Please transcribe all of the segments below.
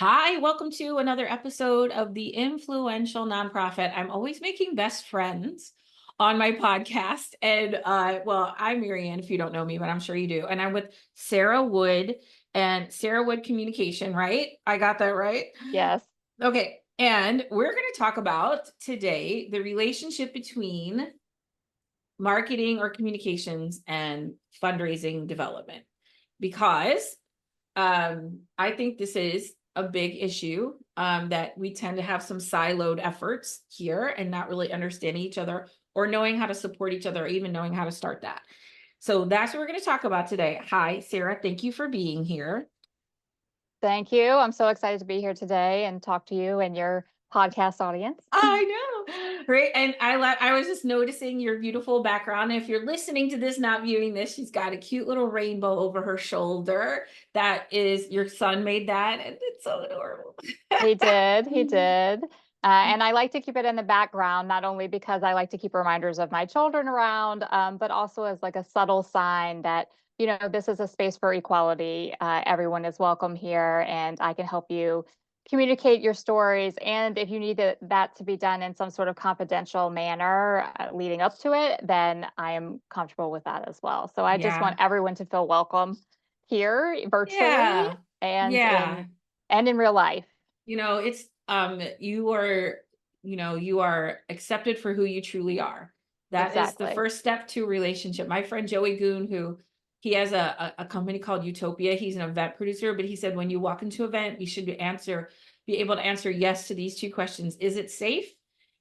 Hi, welcome to another episode of the Influential Nonprofit. I'm always making best friends on my podcast. And well, I'm Marianne, if you don't know me, but I'm sure you do. And I'm with Sarah Wood and Sarah Wood Communication, right? I got that right? Yes. Okay. And we're going to talk about today the relationship between marketing or communications and fundraising development. Because I think this is a big issue, that we tend to have some siloed efforts here and not really understanding each other or knowing how to support each other, or even knowing how to start that. So that's what we're going to talk about today. Hi, Sarah. Thank you for being here. Thank you. I'm so excited to be here today and talk to you and your podcast audience. I know, right? And I was just noticing your beautiful background. If you're listening to this, not viewing this, she's got a cute little rainbow over her shoulder. That is your son made that, and it's so adorable. He did. He did. And I like to keep it in the background, not only because I like to keep reminders of my children around, but also as like a subtle sign that, this is a space for equality. Everyone is welcome here, and I can help you communicate your stories. And if you need that to be done in some sort of confidential manner leading up to it, then I am comfortable with that as well. So I just Yeah. want everyone to feel welcome here virtually Yeah. and Yeah. in real life. It's you are accepted for who you truly are. That is the Exactly. first step to a relationship. My friend Joey Goon, who he has a company called Utopia. He's an event producer, but he said when you walk into an event, you should be able to answer yes to these two questions. Is it safe?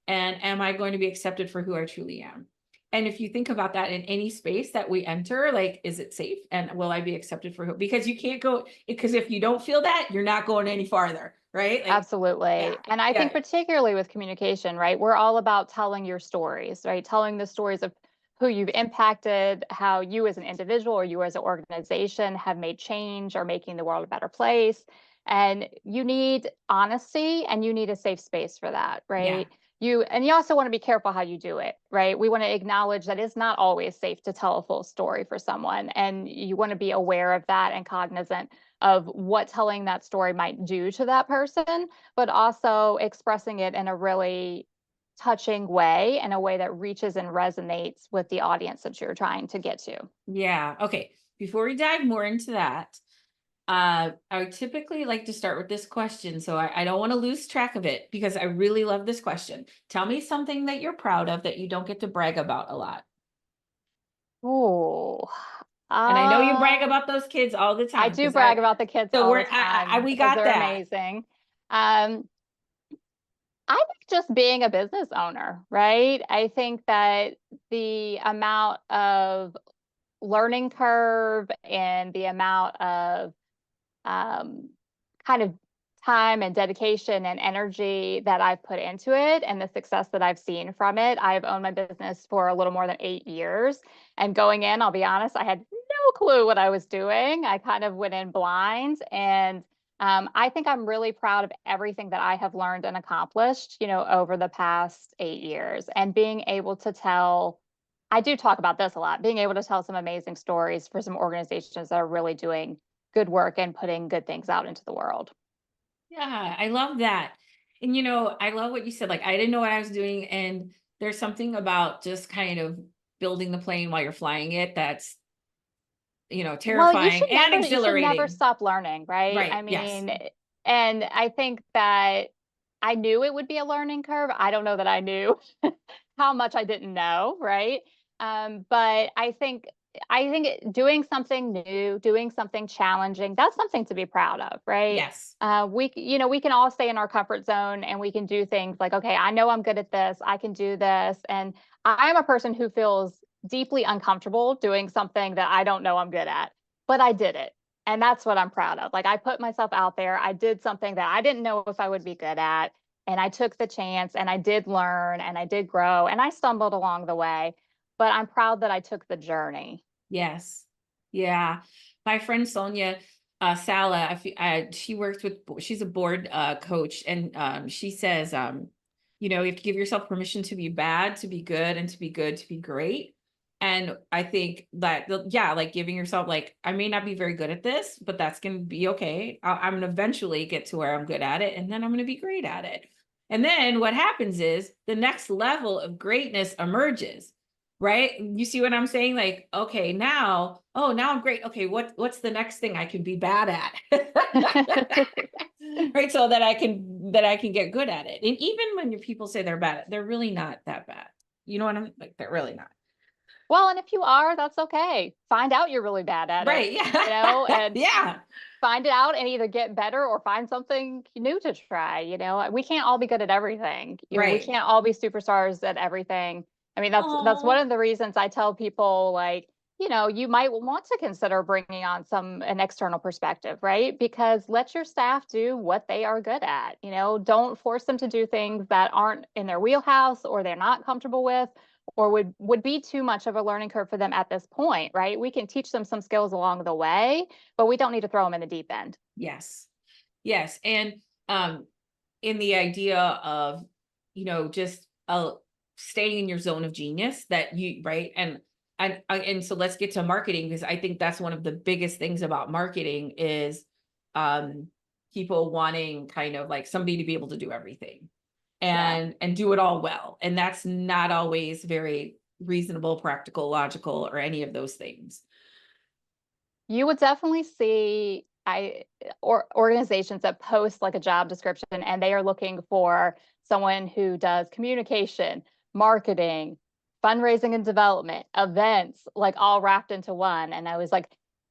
And am I going to be accepted for who I truly am? And if you think about that in any space that we enter, like, is it safe? And will I be accepted for who? Because you can't go, because if you don't feel that, you're not going any farther, right? Like, yeah, Absolutely. And I yeah, think particularly with communication, right? We're all about telling your stories, right? Telling the stories of who you've impacted, how you as an individual or you as an organization have made change or making the world a better place. And you need honesty and you need a safe space for that, yeah, right? You also want to be careful how you do it, right? We want to acknowledge that it's not always safe to tell a full story for someone. And you want to be aware of that and cognizant of what telling that story might do to that person, but also expressing it in a really touching way, in a way that reaches and resonates with the audience that you're trying to get to. yeah. Okay. Before we dive more into that, I would typically like to start with this question. So I don't want to lose track of it because I really love this question. Tell me something that you're proud of that you don't get to brag about a lot. Oh, And I know you brag um, about those kids all the I time do because brag about the kids so all we're, the time we because got they're that. amazing. Um, I think just being a business owner, right? I think that the amount of learning curve and the amount of um, kind of time and dedication and energy that I've put into it and the success that I've seen from it. I've owned my business for a little more than 8 years. And going in, I'll be honest, I had no clue what I was doing. I kind of went in blind. And I think I'm really proud of everything that I have learned and accomplished, over the past 8 years and being able to tell. I do talk about this a lot, being able to tell some amazing stories for some organizations that are really doing good work and putting good things out into the world. Yeah, I love that. And I love what you said. Like, I didn't know what I was doing. And there's something about just kind of building the plane while you're flying it that's, Well, terrifying and you should never exhilarating. stop learning, right? Right. I Yes. mean, and I think that I knew it would be a learning curve. I don't know that I knew how much I didn't know, right? But doing something new, doing something challenging, that's something to be proud of, right? Yes. We can all stay in our comfort zone and we can do things like, okay, I know I'm good at this, I can do this. And I am a person who feels deeply uncomfortable doing something that I don't know I'm good at, but I did it. And that's what I'm proud of. Like I put myself out there, I did something that I didn't know if I would be good at. And I took the chance and I did learn and I did grow and I stumbled along the way, but I'm proud that I took the journey. Yes. Yeah. My friend Sonia Sala, she works with, she's a board coach, and she says, you have to give yourself permission to be bad, to be good, and to be good, to be great. And I think that, yeah, like giving yourself, like, I may not be very good at this, but that's going to be okay. I'm going to eventually get to where I'm good at it, and then I'm going to be great at it. And then what happens is the next level of greatness emerges, right? You see what I'm saying? Like, okay, now, oh, now I'm great. Okay, what's the next thing I can be bad at? Right, so that I can get good at it. And even when your people say they're bad, they're really not that bad. You know what I'm like? They're really not. Well, and if you are, that's okay. Find out you're really bad at it, Right. Yeah. and Yeah. find it out and either get better or find something new to try. We can't all be good at everything. We Right. can't all be superstars at everything. I mean, that's one Oh, of the reasons I tell people, like, you might want to consider bringing on an external perspective, right? Because let your staff do what they are good at. Don't force them to do things that aren't in their wheelhouse or they're not comfortable with, or would be too much of a learning curve for them at this point, right? We can teach them some skills along the way, but we don't need to throw them in the deep end. yes. Yes. And um, in the idea of, just staying in your zone of genius that you, right. And so let's get to marketing, because I think that's one of the biggest things about marketing is um people wanting kind of like somebody to be able to do everything Yeah. and do it all well. And that's not always very reasonable, practical, logical, or any of those things. You would definitely see organizations that post like a job description and they are looking for someone who does communication, marketing, fundraising and development, events, like all wrapped into one. And I was like,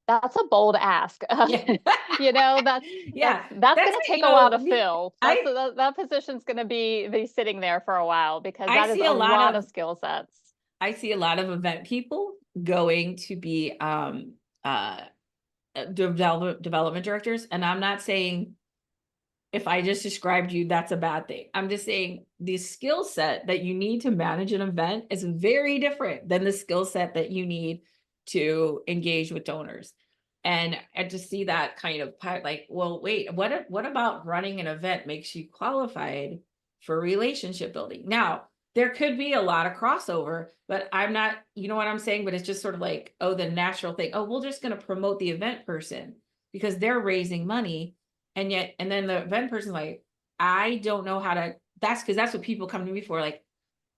that's a bold ask. Yeah. That's Yeah. going That's to it, take a while to we fill. I That position's going to be sitting there for a while because I that is see a a lot lot of of skill sets. I see a lot of event people going to be uh development directors. And I'm not saying if I just described you, that's a bad thing. I'm just saying the skill set that you need to manage an event is very different than the skill set that you need to engage with donors. And I just see that kind of like, well, wait, what about running an event makes you qualified for relationship building? Now, there could be a lot of crossover, but I'm not, you know what I'm saying? But it's just sort of like, oh, the natural thing. Oh, we're just going to promote the event person because they're raising money. And then the event person's like, I don't know how to, that's because that's what people come to me for. Like,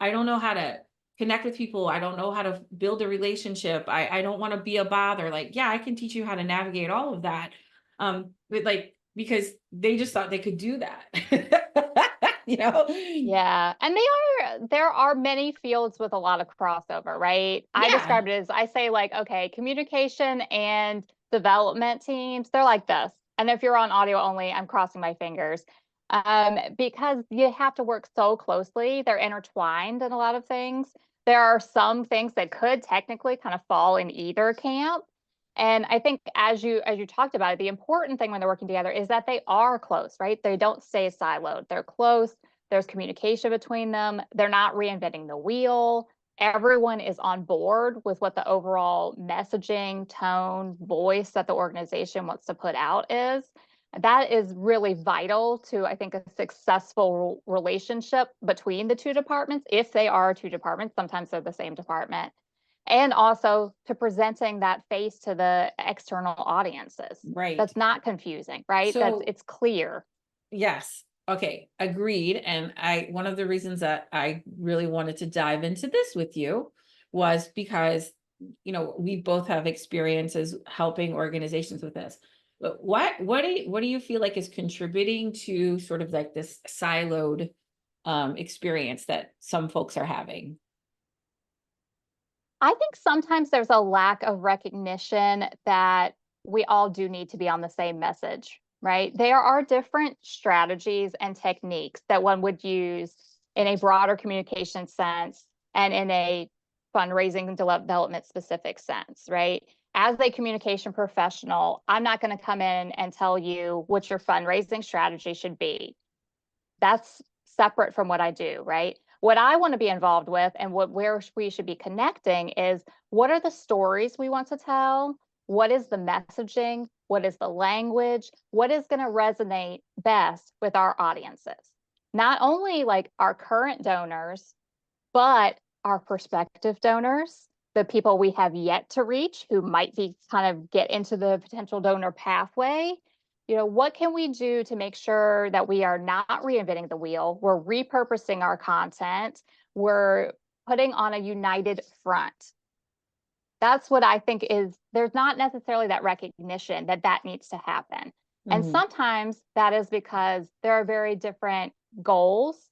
I don't know how to connect with people. I don't know how to build a relationship. I don't want to be a bother. Like, yeah, I can teach you how to navigate all of that. But like, because they just thought they could do that. you know? Yeah, and there are many fields with a lot of crossover, right? I Yeah. describe it as I say like, okay, communication and development teams, they're like this. And if you're on audio only, I'm crossing my fingers. Because you have to work so closely, they're intertwined in a lot of things. There are some things that could technically kind of fall in either camp. And I think as you talked about it, the important thing when they're working together is that they are close, right? They don't stay siloed. They're close. There's communication between them. They're not reinventing the wheel. Everyone is on board with what the overall messaging, tone, voice that the organization wants to put out is. That is really vital to, I think, a successful relationship between the two departments. If they are two departments, sometimes they're the same department, and also to presenting that face to the external audiences. Right. That's not confusing, right? So It's clear. yes. Okay. Agreed. And one of the reasons that I really wanted to dive into this with you was because, we both have experiences helping organizations with this. But what do you feel like is contributing to sort of like this siloed experience that some folks are having? I think sometimes there's a lack of recognition that we all do need to be on the same message, right? There are different strategies and techniques that one would use in a broader communication sense and in a fundraising and development specific sense, right? As a communication professional, I'm not going to come in and tell you what your fundraising strategy should be. That's separate from what I do, right? What I want to be involved with and where we should be connecting is what are the stories we want to tell? What is the messaging? What is the language? What is going to resonate best with our audiences? Not only like our current donors, but our prospective donors the people we have yet to reach who might be kind of get into the potential donor pathway. What can we do to make sure that we are not reinventing the wheel? We're repurposing our content. We're putting on a united front. That's what I think is, there's not necessarily that recognition that that needs to happen. And Mhm. sometimes that is because there are very different goals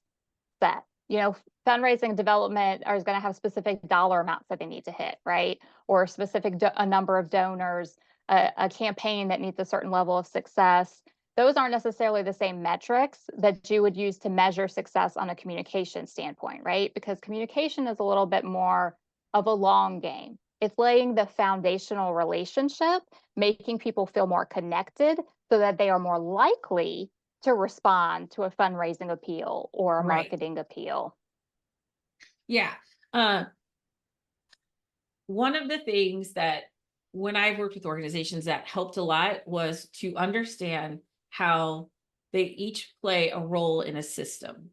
set. Fundraising development is going to have specific dollar amounts that they need to hit, right? Or specific a number of donors, a campaign that needs a certain level of success. Those aren't necessarily the same metrics that you would use to measure success on a communication standpoint, right? Because communication is a little bit more of a long game. It's laying the foundational relationship, making people feel more connected so that they are more likely to respond to a fundraising appeal or a Right. marketing appeal. Yeah. One of the things that when I've worked with organizations that helped a lot was to understand how they each play a role in a system,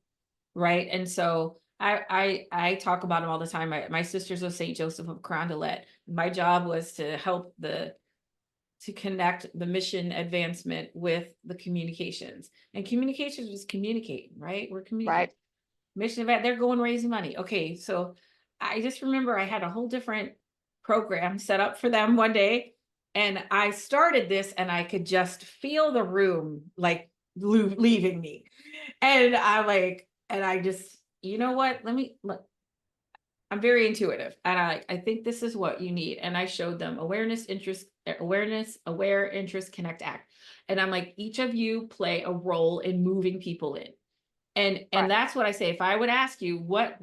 right? And so I talk about them all the time. My sisters of St. Joseph of Carondelet. My job was to help to connect the mission advancement with the communications. And communications was communicating, right? We're communicating. Right. Mission event, they're going raising money. Okay, so I just remember I had a whole different program set up for them one day, and I started this, and I could just feel the room like leaving me, and I just, you know what? Let me. I'm very intuitive, and I think this is what you need. And I showed them awareness, aware, interest, connect, act, and I'm like, each of you play a role in moving people in. And Right. that's what I say. If I would ask you what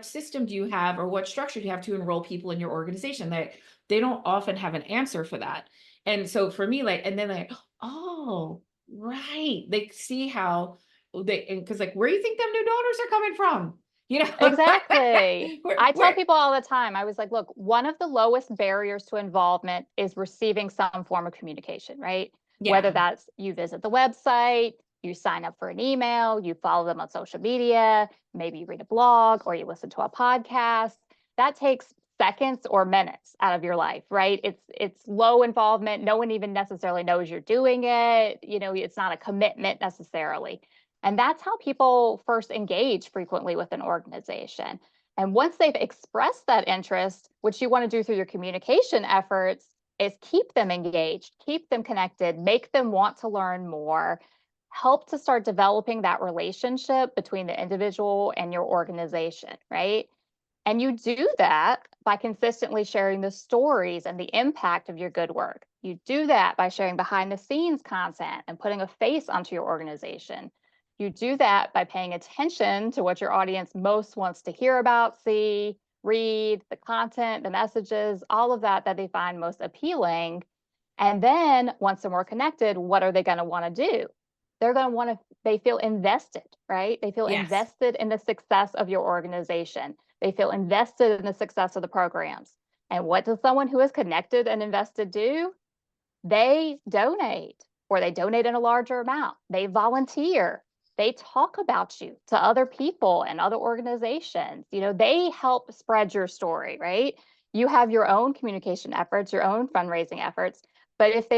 system do you have or what structure do you have to enroll people in your organization, they don't often have an answer for that. And so for me, like, and then like, oh, right. They see how because like, where do you think them new donors are coming from? You know, Exactly. I tell where people all the time, I was like, look, one of the lowest barriers to involvement is receiving some form of communication, right? Whether yeah, that's you visit the website, you sign up for an email, you follow them on social media, maybe you read a blog or you listen to a podcast. That takes seconds or minutes out of your life, right? It's low involvement. No one even necessarily knows you're doing it. It's not a commitment necessarily. And that's how people first engage frequently with an organization. And once they've expressed that interest, which you want to do through your communication efforts, is keep them engaged, keep them connected, make them want to learn more, help to start developing that relationship between the individual and your organization, right? And you do that by consistently sharing the stories and the impact of your good work. You do that by sharing behind the scenes content and putting a face onto your organization. You do that by paying attention to what your audience most wants to hear about, see, read, the content, the messages, all of that that they find most appealing. And then once they're more connected, what are they going to want to do? They're going to want to, they feel invested, right? They feel yes, invested in the success of your organization. They feel invested in the success of the programs. And what does someone who is connected and invested do? They donate, or they donate in a larger amount. They volunteer. They talk about you to other people and other organizations. They help spread your story, right? You have your own communication efforts, your own fundraising efforts. But if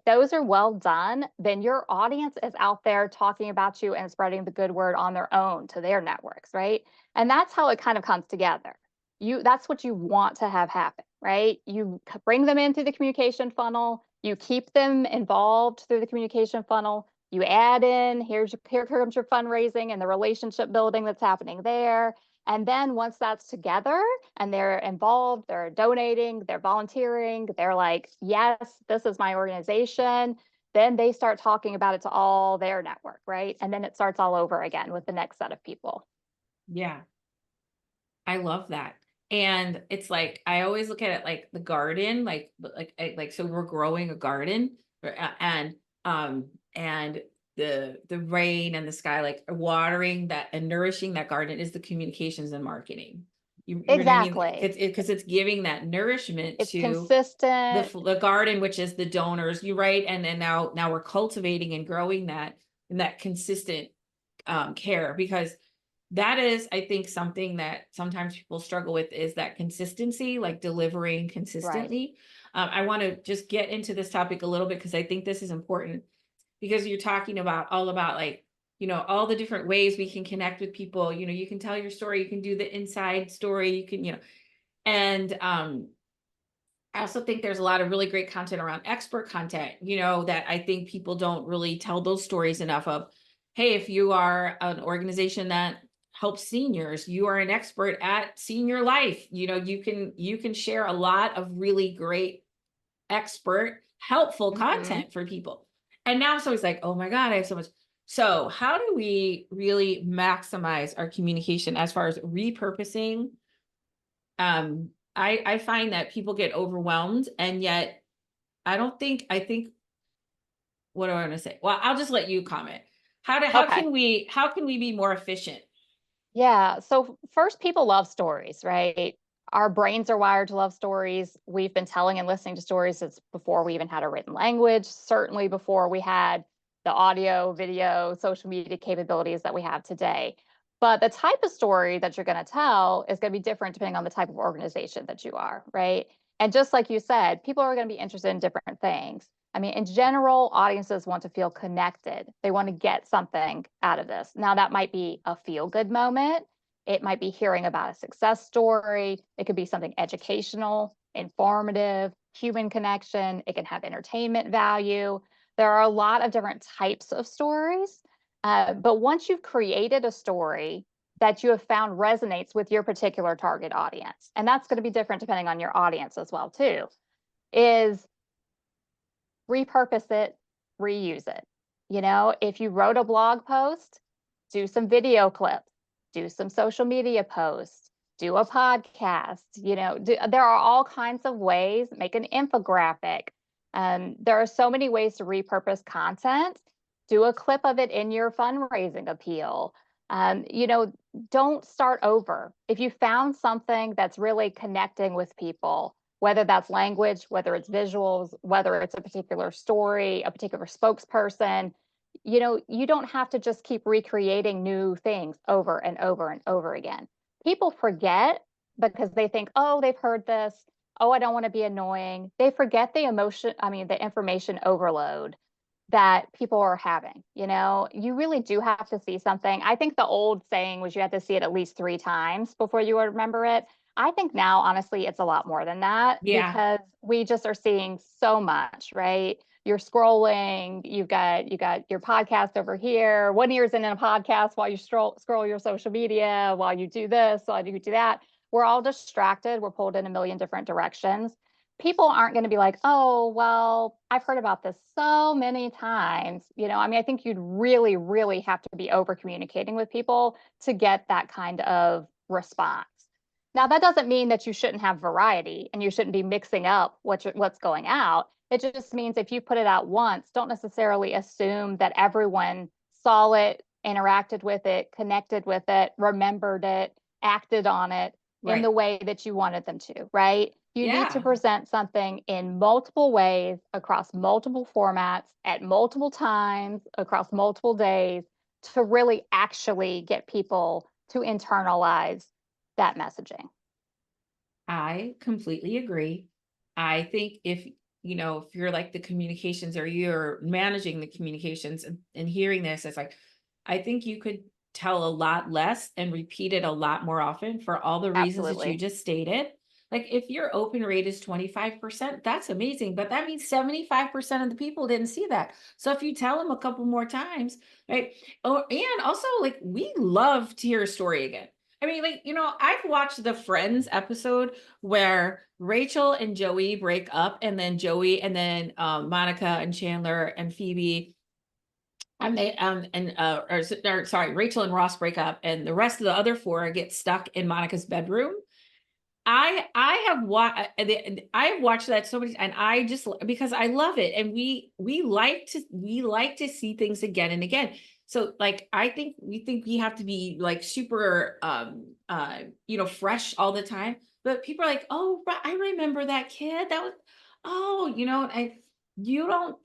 those are well done, then your audience is out there talking about you and spreading the good word on their own to their networks, right? And that's how it kind of comes together. That's what you want to have happen, right? You bring them in through the communication funnel, you keep them involved through the communication funnel, you add in, here comes your fundraising and the relationship building that's happening there. And then once that's together and they're involved, they're donating, they're volunteering, they're like, yes, this is my organization. Then they start talking about it to all their network, right? And then it starts all over again with the next set of people. yeah. I love that. And it's like I always look at it like the garden, like so we're growing a garden, and the rain and the sky, like watering that and nourishing that garden is the communications and marketing. You know what I mean? Exactly. Because it's giving that nourishment It's to consistent. the garden, which is the donors. You right, and then now we're cultivating and growing that and that consistent care because that is, I think, something that sometimes people struggle with, is that consistency, like delivering Right. consistently. I want to just get into this topic a little bit because I think this is important, because you're talking about all about, like, all the different ways we can connect with people. You can tell your story, you can do the inside story, you can, and I also think there's a lot of really great content around expert content, that I think people don't really tell those stories enough of. Hey, if you are an organization that helps seniors, you are an expert at senior life. You can share a lot of really great expert, helpful Hmm. content for people. And now it's always like, oh my God, I have so much. So, how do we really maximize our communication as far as repurposing? I find that people get overwhelmed, and yet I think, what do I want to say? Well, I'll just let you comment. How Okay. can we be more efficient? Yeah. So first, people love stories, right? Our brains are wired to love stories. We've been telling and listening to stories since before we even had a written language, certainly before we had the audio, video, social media capabilities that we have today. But the type of story that you're going to tell is going to be different depending on the type of organization that you are, right? And just like you said, people are going to be interested in different things. I mean, in general, audiences want to feel connected. They want to get something out of this. Now, that might be a feel good moment. It might be hearing about a success story. It could be something educational, informative, human connection. It can have entertainment value. There are a lot of different types of stories. But once you've created a story that you have found resonates with your particular target audience, and that's going to be different depending on your audience as well, too, is repurpose it, reuse it. If you wrote a blog post, do some video clips, do some social media posts, do a podcast, there are all kinds of ways, make an infographic. There are so many ways to repurpose content. Do a clip of it in your fundraising appeal. Um, you know, don't start over. If you found something that's really connecting with people, whether that's language, whether it's visuals, whether it's a particular story, a particular spokesperson, you don't have to just keep recreating new things over and over and over again. People forget because they think, oh, they've heard this. Oh, I don't want to be annoying. They forget the information overload that people are having. You really do have to see something. I think the old saying was you had to see it at least 3 times before you would remember it. I think now, honestly, it's a lot more than that Yeah, because we just are seeing so much, right? You're scrolling, you got your podcast over here, one ear's in a podcast while you scroll your social media, while you do this, while you do that. We're all distracted, we're pulled in a million different directions. People aren't going to be like, oh, well, I've heard about this so many times. I think you'd really, really have to be over communicating with people to get that kind of response. Now, that doesn't mean that you shouldn't have variety and you shouldn't be mixing up what's going out. It just means if you put it out once, don't necessarily assume that everyone saw it, interacted with it, connected with it, remembered it, acted on it in the right. way that you wanted them to, right? You need to Yeah. present something in multiple ways, across multiple formats, at multiple times, across multiple days to really actually get people to internalize that messaging. I completely agree. I think if you're like the communications, or you're managing the communications, and hearing this, it's like, I think you could tell a lot less and repeat it a lot more often for all the reasons that you Absolutely. just stated. Like, if your open rate is 25%, that's amazing, but that means 75% of the people didn't see that. So if you tell them a couple more times, right? Oh, and also, like, we love to hear a story again. I mean, like, I've watched the Friends episode where Rachel and Joey break up, and then Monica and Chandler and Phoebe, and sorry, Rachel and Ross break up, and the rest of the other four get stuck in Monica's bedroom. I have watched that so many, and I just, because I love it, and we like to see things again and again. So, like, we think we have to be like super fresh all the time. But people are like, oh, I remember that kid. That was, oh, you don't,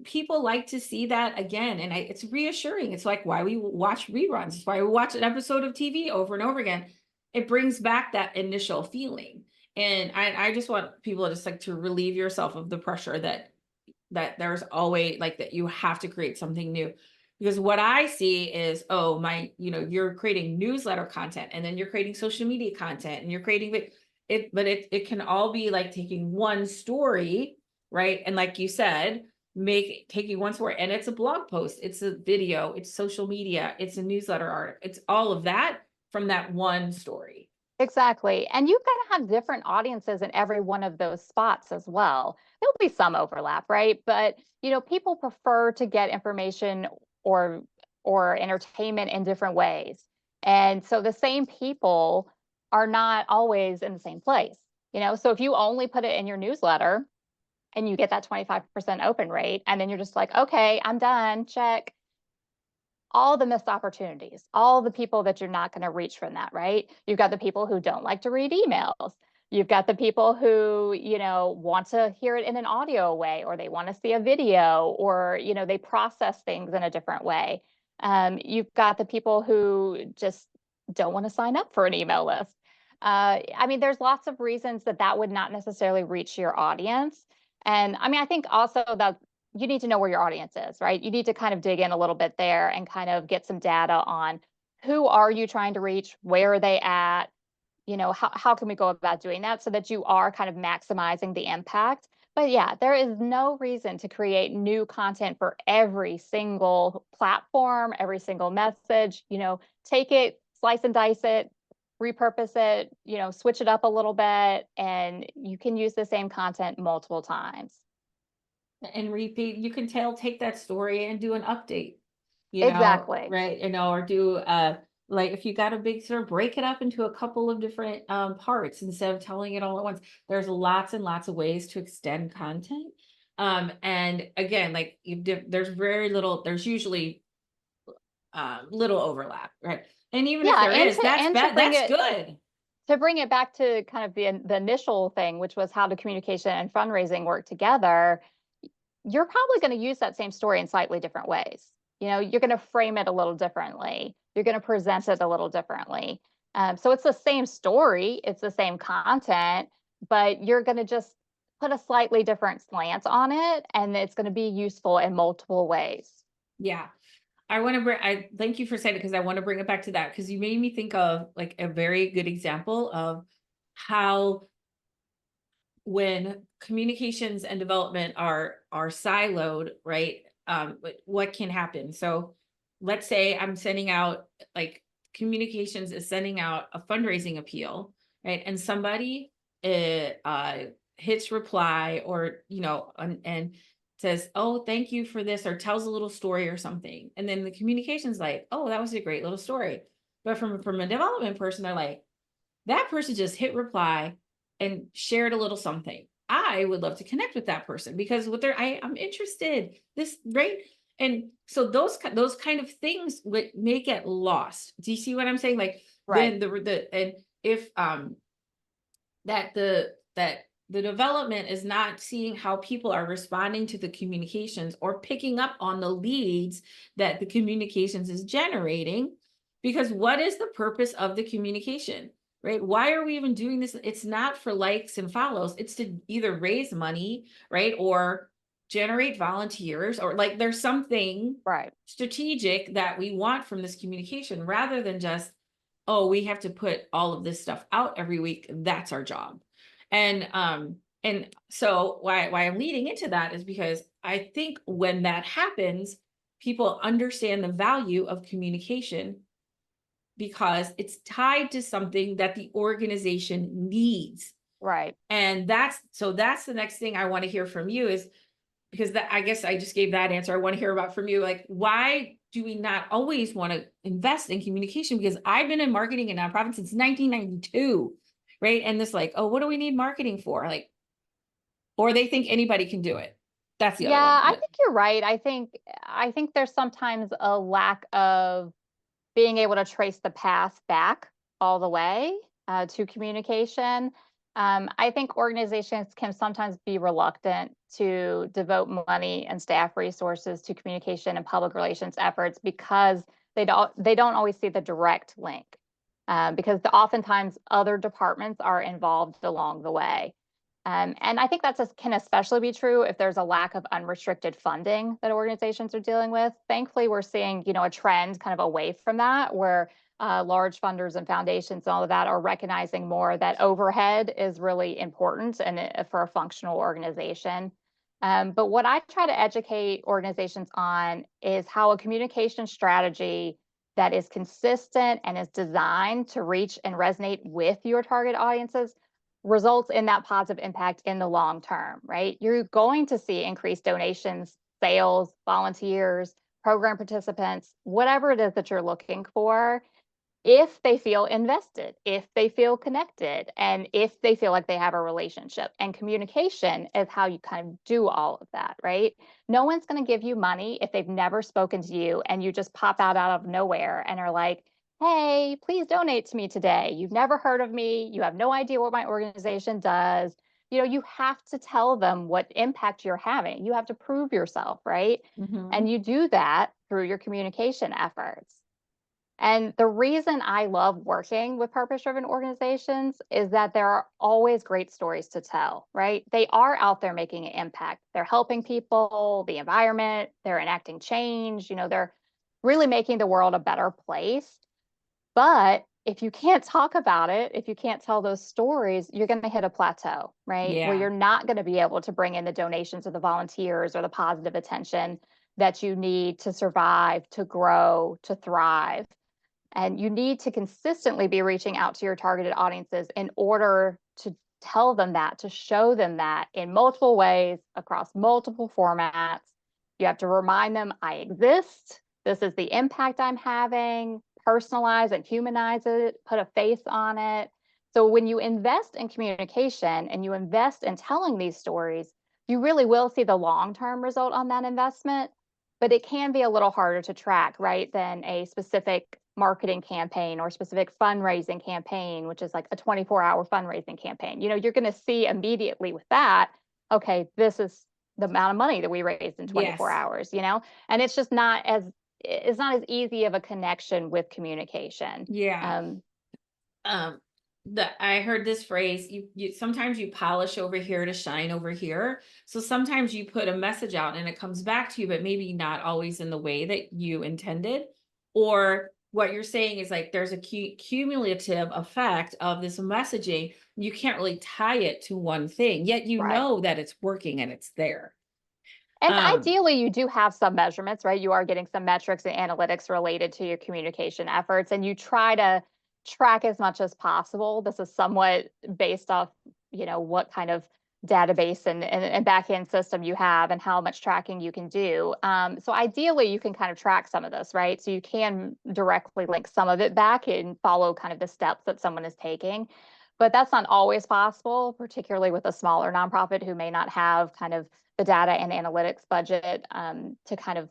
people like to see that again, and it's reassuring. It's like why we watch reruns. It's why we watch an episode of TV over and over again. It brings back that initial feeling. And I just want people to just like to relieve yourself of the pressure that there's always like that you have to create something new. Because what I see is, oh my, you're creating newsletter content, and then you're creating social media content, and you're creating it, but it can all be like taking one story, right? And like you said, taking one story, and it's a blog post, it's a video, it's social media, it's a newsletter article, it's all of that from that one story. Exactly. And you've got to have different audiences in every one of those spots as well. There'll be some overlap, right? But, people prefer to get information or entertainment in different ways. And so the same people are not always in the same place. So if you only put it in your newsletter and you get that 25% open rate, and then you're just like, okay, I'm done, check, all the missed opportunities, all the people that you're not going to reach from that, right? You've got the people who don't like to read emails. You've got the people who, want to hear it in an audio way, or they want to see a video, or, they process things in a different way. You've got the people who just don't want to sign up for an email list. I mean, there's lots of reasons that would not necessarily reach your audience. And I mean, I think also that you need to know where your audience is, right? You need to kind of dig in a little bit there and kind of get some data on who are you trying to reach, where are they at, how can we go about doing that so that you are kind of maximizing the impact. But yeah, there is no reason to create new content for every single platform, every single message. Take it, slice and dice it, repurpose it, switch it up a little bit, and you can use the same content multiple times. And repeat, you can take that story and do an update, Exactly. right? Or do like if you got a big story, break it up into a couple of different parts instead of telling it all at once. There's lots and lots of ways to extend content. And again, like there's usually little overlap, right? And even if Yeah, there is, that's bad, that's good. to bring it back to kind of the initial thing, which was how do communication and fundraising work together. You're probably going to use that same story in slightly different ways. You're going to frame it a little differently. You're going to present it a little differently. So it's the same story, it's the same content, but you're going to just put a slightly different slant on it, and it's going to be useful in multiple ways. Yeah. I thank you for saying it, because I want to bring it back to that, because you made me think of like a very good example of how when communications and development are siloed, right? What can happen? So let's say I'm sending out, like, communications is sending out a fundraising appeal, right? And somebody hits reply, or and says, oh, thank you for this, or tells a little story or something. And then the communications like, oh, that was a great little story. But from a development person, they're like, that person just hit reply and shared a little something. I would love to connect with that person, because I'm interested. This, right? And so those kind of things may get lost. Do you see what I'm saying? Like, Right. then and if that the development is not seeing how people are responding to the communications, or picking up on the leads that the communications is generating. Because what is the purpose of the communication, right? Why are we even doing this? It's not for likes and follows. It's to either raise money, right, or generate volunteers, or like there's something Right. strategic that we want from this communication, rather than just, oh, we have to put all of this stuff out every week, that's our job. And so why I'm leading into that is because I think when that happens, people understand the value of communication, because it's tied to something that the organization needs. Right. And that's the next thing I want to hear from you, is because I guess I just gave that answer. I want to hear about from you, like, why do we not always want to invest in communication? Because I've been in marketing and nonprofit since 1992, right? And this, like, oh, what do we need marketing for? Like, or they think anybody can do it. That's the other Yeah, one. I But think you're right. I think there's sometimes a lack of being able to trace the path back all the way to communication. I think organizations can sometimes be reluctant to devote money and staff resources to communication and public relations efforts because they don't always see the direct link. Because oftentimes other departments are involved along the way. And I think can especially be true if there's a lack of unrestricted funding that organizations are dealing with. Thankfully, we're seeing, a trend kind of away from that, where large funders and foundations and all of that are recognizing more that overhead is really important for a functional organization. But what I try to educate organizations on is how a communication strategy that is consistent and is designed to reach and resonate with your target audiences results in that positive impact in the long term, right? You're going to see increased donations, sales, volunteers, program participants, whatever it is that you're looking for, if they feel invested, if they feel connected, and if they feel like they have a relationship. And communication is how you kind of do all of that, right? No one's going to give you money if they've never spoken to you and you just pop out of nowhere and are like, hey, please donate to me today. You've never heard of me. You have no idea what my organization does. You have to tell them what impact you're having. You have to prove yourself, right? Mhm. And you do that through your communication efforts. And the reason I love working with purpose-driven organizations is that there are always great stories to tell, right? They are out there making an impact. They're helping people, the environment, they're enacting change, they're really making the world a better place. But if you can't talk about it, if you can't tell those stories, you're going to hit a plateau, right? Where Yeah. you're not going to be able to bring in the donations or the volunteers or the positive attention that you need to survive, to grow, to thrive. And you need to consistently be reaching out to your targeted audiences in order to tell them that, to show them that in multiple ways across multiple formats. You have to remind them, I exist. This is the impact I'm having. Personalize and humanize it, put a face on it. So when you invest in communication and you invest in telling these stories, you really will see the long-term result on that investment, but it can be a little harder to track, right, than a specific marketing campaign or specific fundraising campaign, which is like a 24-hour fundraising campaign. You're going to see immediately with that, okay, this is the amount of money that we raised in 24 Yes. hours, and it's not as easy of a connection with communication. Yeah. Um, Um, I heard this phrase, you sometimes you polish over here to shine over here. So sometimes you put a message out and it comes back to you, but maybe not always in the way that you intended. Or what you're saying is like there's a cumulative effect of this messaging. You can't really tie it to one thing, yet you right. know that it's working and it's there. And Um, ideally, you do have some measurements, right? You are getting some metrics and analytics related to your communication efforts, and you try to track as much as possible. This is somewhat based off, what kind of database and back-end system you have and how much tracking you can do. So ideally, you can kind of track some of this, right? So you can directly link some of it back and follow kind of the steps that someone is taking. But that's not always possible, particularly with a smaller nonprofit who may not have kind of the data and analytics budget to kind of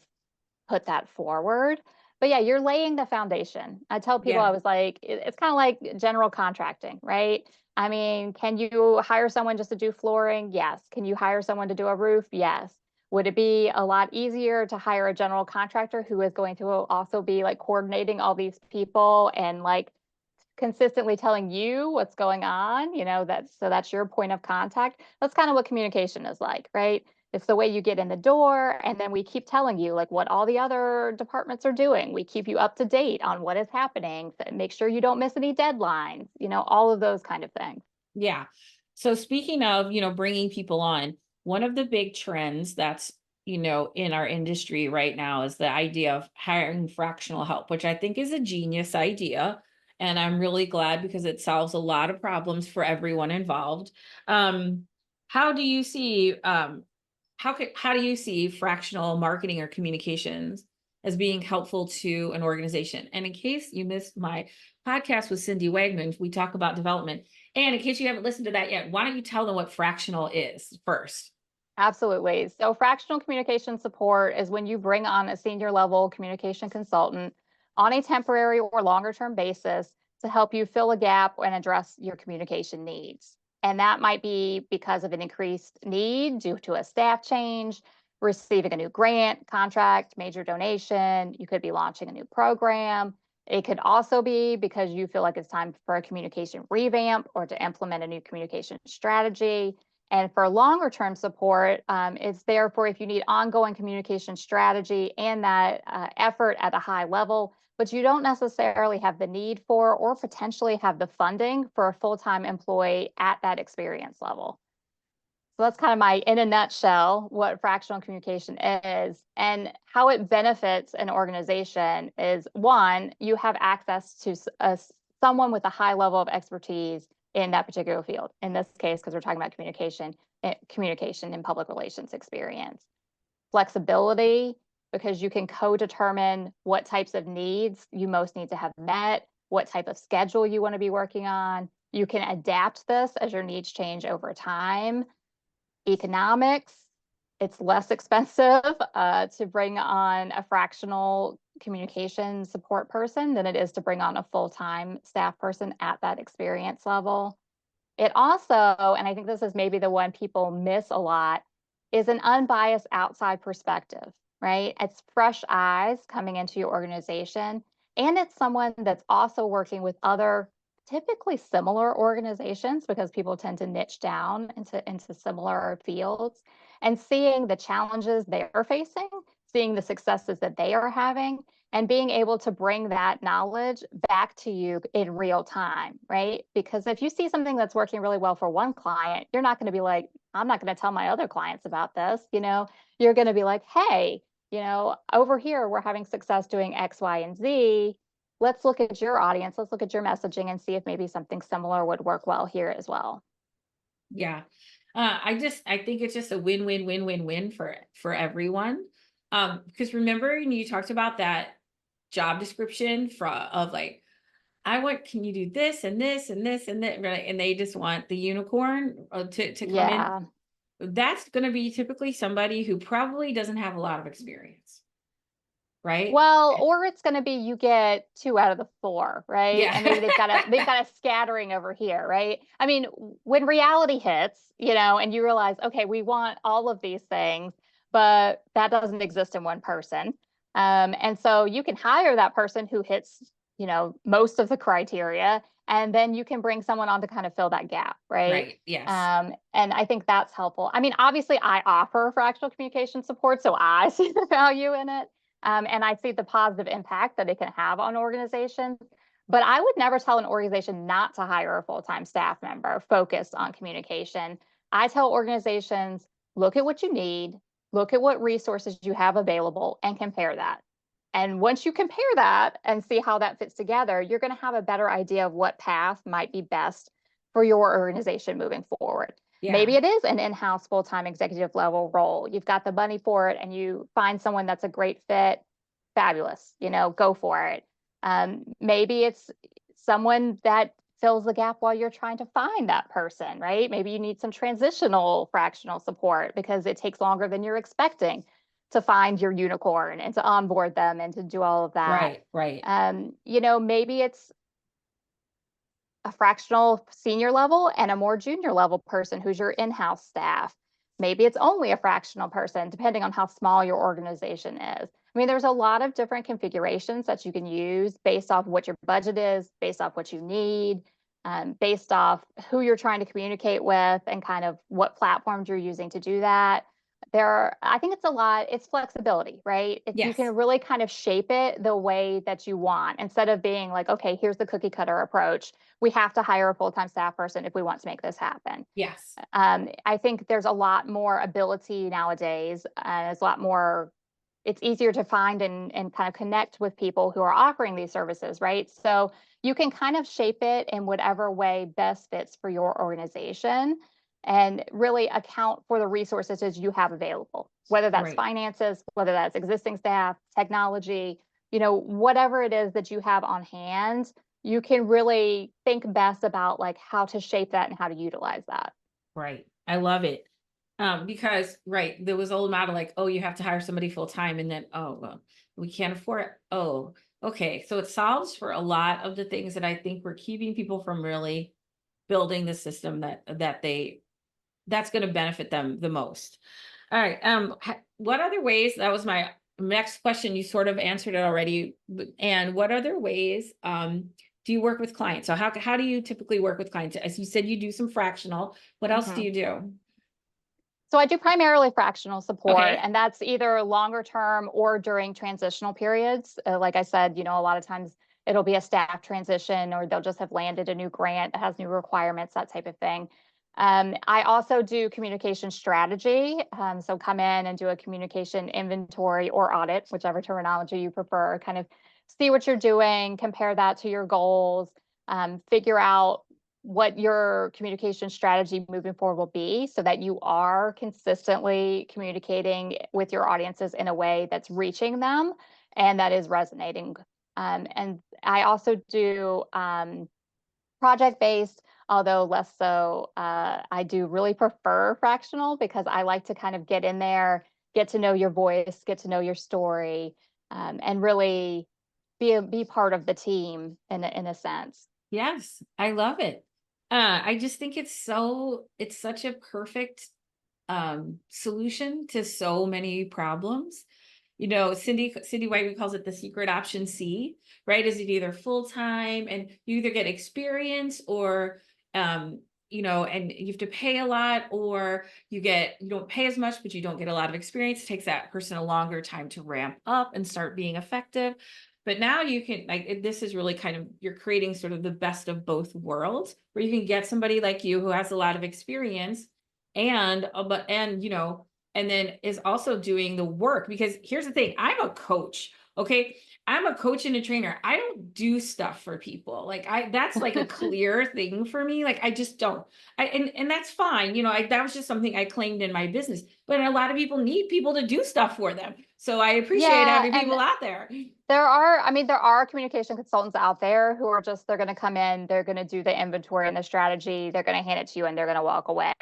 put that forward. But yeah, you're laying the foundation. I tell people, yeah. I was like, it's kind of like general contracting, right? I mean, can you hire someone just to do flooring? Yes. Can you hire someone to do a roof? Yes. Would it be a lot easier to hire a general contractor who is going to also be like coordinating all these people and like consistently telling you what's going on, that's your point of contact. That's kind of what communication is like, right? It's the way you get in the door, and then we keep telling you like what all the other departments are doing. We keep you up to date on what is happening, so make sure you don't miss any deadlines, all of those kind of things. Yeah. So speaking of, bringing people on, one of the big trends that's, in our industry right now is the idea of hiring fractional help, which I think is a genius idea. And I'm really glad because it solves a lot of problems for everyone involved. Um, how do you see how do you see fractional marketing or communications as being helpful to an organization? And in case you missed my podcast with Cindy Wagman, we talk about development. And in case you haven't listened to that yet, why don't you tell them what fractional is first? Absolutely. So fractional communication support is when you bring on a senior level communication consultant on a temporary or longer term basis to help you fill a gap and address your communication needs. And that might be because of an increased need due to a staff change, receiving a new grant, contract, major donation. You could be launching a new program. It could also be because you feel like it's time for a communication revamp or to implement a new communication strategy. And for longer term support, it's there for if you need ongoing communication strategy and that effort at a high level, but you don't necessarily have the need for or potentially have the funding for a full-time employee at that experience level. So that's kind of my, in a nutshell, what fractional communication is and how it benefits an organization is one, you have access to someone with a high level of expertise in that particular field. In this case, because we're talking about communication and public relations experience. Flexibility, because you can co-determine what types of needs you most need to have met, what type of schedule you want to be working on. You can adapt this as your needs change over time. Economics, it's less expensive to bring on a fractional communication support person than it is to bring on a full-time staff person at that experience level. It also, and I think this is maybe the one people miss a lot, is an unbiased outside perspective, right? It's fresh eyes coming into your organization, and it's someone that's also working with other typically similar organizations because people tend to niche down into similar fields and seeing the challenges they're facing, seeing the successes that they are having, and being able to bring that knowledge back to you in real time, right? Because if you see something that's working really well for one client, you're not going to be like, I'm not going to tell my other clients about this. You're going to be like, hey, over here, we're having success doing X, Y, and Z. Let's look at your audience. Let's look at your messaging and see if maybe something similar would work well here as well. Yeah. I think it's just a win-win-win-win-win for everyone. Because remember, you talked about that job description of like, can you do this and this and this and that, right? And they just want the unicorn to come in. Yeah. That's going to be typically somebody who probably doesn't have a lot of experience, right? Well, or it's going to be you get 2 out of the 4, right? Yeah. And maybe they've got a scattering over here, right? I mean, when reality hits, and you realize, okay, we want all of these things, but that doesn't exist in one person. And so you can hire that person who hits, most of the criteria, and then you can bring someone on to kind of fill that gap, right? Right. Yes. And I think that's helpful. I mean, obviously, I offer fractional communication support, so I see the value in it. And I see the positive impact that it can have on organizations. But I would never tell an organization not to hire a full-time staff member focused on communication. I tell organizations, look at what you need, look at what resources you have available, and compare that. And once you compare that and see how that fits together, you're going to have a better idea of what path might be best for your organization moving forward. Maybe Yeah. it is an in-house full-time executive level role. You've got the money for it and you find someone that's a great fit. Fabulous, go for it. Maybe it's someone that fills the gap while you're trying to find that person, right? Maybe you need some transitional fractional support because it takes longer than you're expecting to find your unicorn and to onboard them and to do all of that. Right. Right. Maybe it's a fractional senior level and a more junior level person who's your in-house staff. Maybe it's only a fractional person, depending on how small your organization is. I mean, there's a lot of different configurations that you can use based off what your budget is, based off what you need, based off who you're trying to communicate with and kind of what platforms you're using to do that. I think it's flexibility, right? You Yes. can really kind of shape it the way that you want instead of being like, okay, here's the cookie cutter approach. We have to hire a full-time staff person if we want to make this happen. Yes. I think there's a lot more ability nowadays, and it's easier to find and kind of connect with people who are offering these services, right? So you can kind of shape it in whatever way best fits for your organization and really account for the resources as you have available, whether that's Right. finances, whether that's existing staff, technology, whatever it is that you have on hand, you can really think best about like how to shape that and how to utilize that. Right. I love it. Because right, there was old model like, oh, you have to hire somebody full time, and then well, we can't afford it. Oh, okay. So it solves for a lot of the things that I think were keeping people from really building the system that's going to benefit them the most. All right. What other ways, that was my next question. You sort of answered it already. And what other ways, do you work with clients? So how do you typically work with clients? As you said, you do some fractional. What else do Mhm. you do? So I do primarily fractional support, Okay. and that's either longer term or during transitional periods. Like I said, a lot of times it'll be a staff transition, or they'll just have landed a new grant that has new requirements, that type of thing. I also do communication strategy. So come in and do a communication inventory or audit, whichever terminology you prefer, kind of see what you're doing, compare that to your goals, figure out what your communication strategy moving forward will be so that you are consistently communicating with your audiences in a way that's reaching them and that is resonating. And I also do project based, although less so. I do really prefer fractional because I like to kind of get in there, get to know your voice, get to know your story, and really be part of the team in a sense. Yes, I love it. I just think it's such a perfect solution to so many problems. Cindy White calls it the secret option C, right? Is it either full-time and you either get experience or and you have to pay a lot, or you don't pay as much, but you don't get a lot of experience. It takes that person a longer time to ramp up and start being effective. But now you can this is really kind of, you're creating sort of the best of both worlds, where you can get somebody like you who has a lot of experience and then is also doing the work. Because here's the thing, I'm a coach. Okay. I'm a coach and a trainer. I don't do stuff for people. That's like a clear thing for me. Like, I just don't. And that's fine. That was just something I claimed in my business. But a lot of people need people to do stuff for them. So I appreciate Yeah, having and people out there. there are communication consultants out there who are they're going to come in, they're going to do the inventory and the strategy, they're going to hand it to you and they're going to walk away.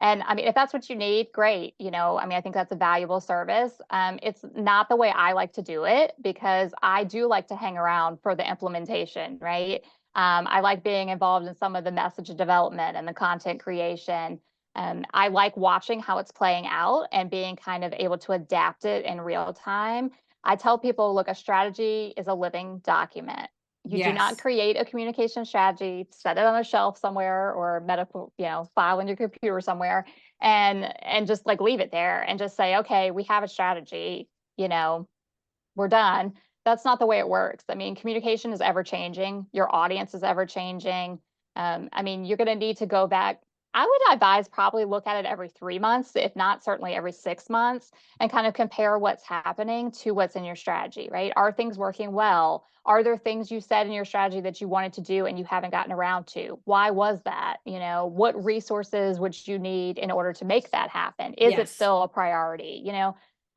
And I mean, if that's what you need, great. I think that's a valuable service. It's not the way I like to do it because I do like to hang around for the implementation, right? I like being involved in some of the message development and the content creation. I like watching how it's playing out and being kind of able to adapt it in real time. I tell people, look, a strategy is a living document. You do not Yes. create a communication strategy, set it on a shelf somewhere or medical, file in your computer somewhere and just like leave it there and just say, okay, we have a strategy, we're done. That's not the way it works. I mean, communication is ever changing. Your audience is ever changing. You're going to need to go back. I would advise probably look at it every 3 months, if not certainly every 6 months, and kind of compare what's happening to what's in your strategy, right? Are things working well? Are there things you said in your strategy that you wanted to do and you haven't gotten around to? Why was that? What resources would you need in order to make that happen? Is it Yes. still a priority?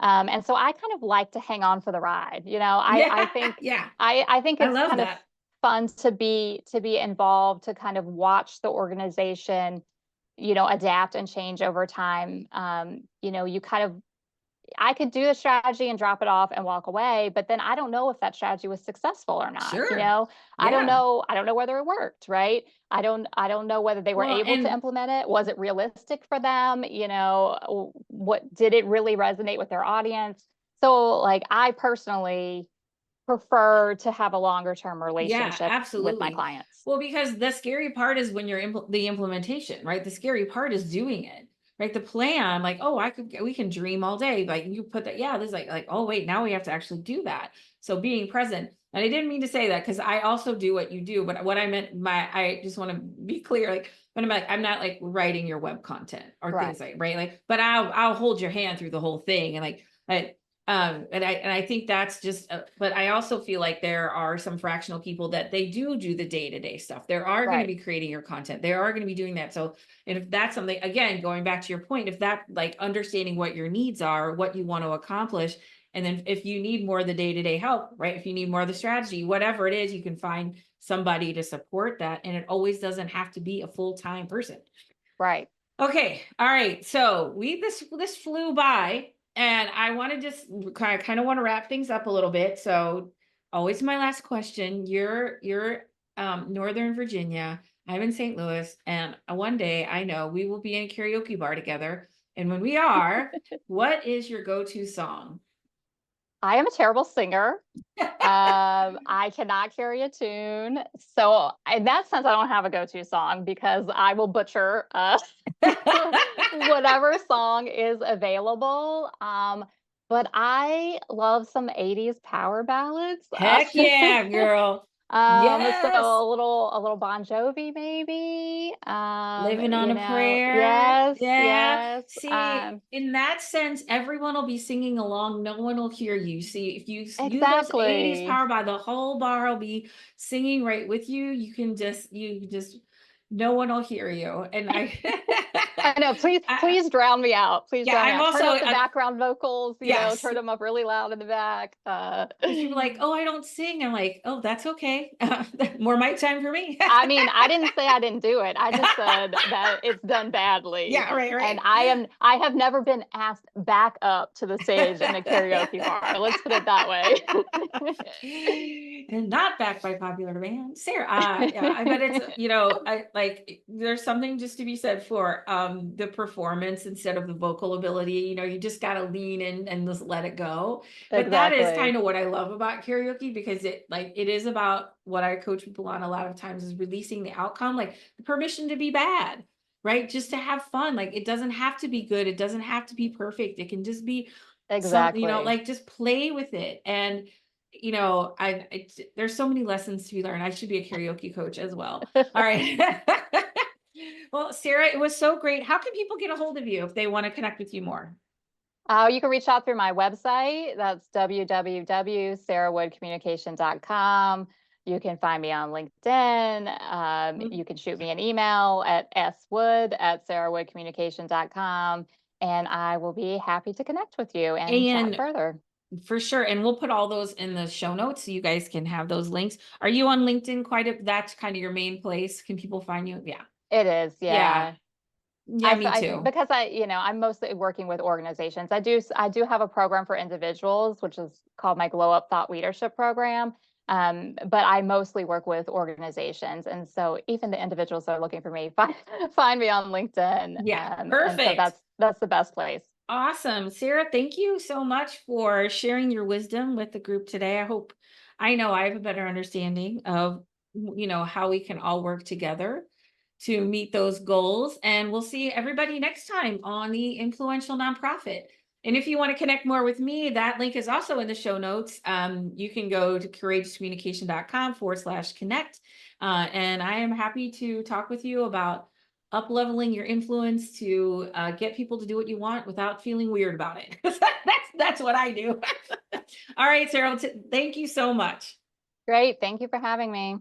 And so I kind of like to hang on for the ride. I Yeah. think Yeah. I think I it's love kind of that. fun to be involved, to kind of watch the organization, adapt and change over time. You kind of I could do the strategy and drop it off and walk away, but then I don't know if that strategy was successful or not, Sure. Yeah. I don't know whether it worked, right? I don't know whether they were Well, able to and implement it. Was it realistic for them? What did it really resonate with their audience? So like I personally prefer to have a longer term yeah, relationship with my absolutely. clients. Well, because the scary part is when you're the implementation, right? The scary part is doing it, right? The plan, like, oh, we can dream all day. Like you put that, yeah, there's oh, wait, now we have to actually do that. So being present. And I didn't mean to say that because I also do what you do, but what I meant, I just want to be clear, like, when I'm not like writing your web content or Right. things like, right? Like, but I'll hold your hand through the whole thing. And and I think that's just, but I also feel like there are some fractional people that they do the day-to-day stuff. There are going to Right. be creating your content. They are going to be doing that. So, and if that's something, again, going back to your point, if that like understanding what your needs are, what you want to accomplish, and then if you need more of the day-to-day help, right? If you need more of the strategy, whatever it is, you can find somebody to support that. And it always doesn't have to be a full-time person. Right. Okay. All right. So this flew by, and I want to just kind of want to wrap things up a little bit. So always my last question. You're Northern Virginia. I'm in St. Louis, and one day I know we will be in a karaoke bar together. And when we are, what is your go-to song? I am a terrible singer. I cannot carry a tune. So in that sense, I don't have a go-to song because I will butcher whatever song is available. But I love some 80s power ballads. Heck yeah, girl. So Yes. a little Bon Jovi maybe. Living on You a know, prayer. yes, Yeah. yes. See, in that sense, everyone will be singing along. No one will hear you. See, if you use those 80s Exactly. power by the whole bar will be singing right with you. You just, no one will hear you. And I know, please, I please drown me out. Please yeah, drown me I'm out. Turn also, up the background vocals, yes. turn them up really loud in the back. Because people are like, oh, I don't sing. I'm like, oh, that's okay. More mic time for me. I mean, I didn't say I didn't do it. I just said that it's done badly. Yeah, right, And right. I have never been asked back up to the stage in a karaoke bar. Let's put it that way. And not backed by popular demand. Sarah, yeah, I bet it's, I like there's something just to be said for the performance instead of the vocal ability. You just gotta lean in and just let it go. But that is Exactly. kind of what I love about karaoke, because it is about what I coach people on a lot of times, is releasing the outcome, like the permission to be bad, right? Just to have fun. Like it doesn't have to be good, it doesn't have to be perfect. It can just be Exactly. like just play with it. And there's so many lessons to be learned. I should be a karaoke coach as well. All right. Well, Sarah, it was so great. How can people get a hold of you if they want to connect with you more? You can reach out through my website. That's www.sarahwoodcommunication.com. You can find me on LinkedIn. You can shoot me an email at swood@sarahwoodcommunication.com, and I will be happy to connect with you and chat And further. for sure. And we'll put all those in the show notes so you guys can have those links. Are you on LinkedIn that's kind of your main place? Can people find you? Yeah. It is, Yeah. yeah. Yeah, me too. Because I'm mostly working with organizations. I do have a program for individuals, which is called my Glow Up Thought Leadership Program. But I mostly work with organizations, and so even the individuals that are looking for me find me on LinkedIn. Yeah. And so Perfect. that's the best place. Awesome. Sarah, thank you so much for sharing your wisdom with the group today. I know I have a better understanding of, how we can all work together to meet those goals. And we'll see everybody next time on the Influential Nonprofit. And if you want to connect more with me, that link is also in the show notes. You can go to courageouscommunication.com/connect. And I am happy to talk with you about up-leveling your influence to get people to do what you want without feeling weird about it. That's what I do. All right, Sarah, thank you so much. Great. Thank you for having me.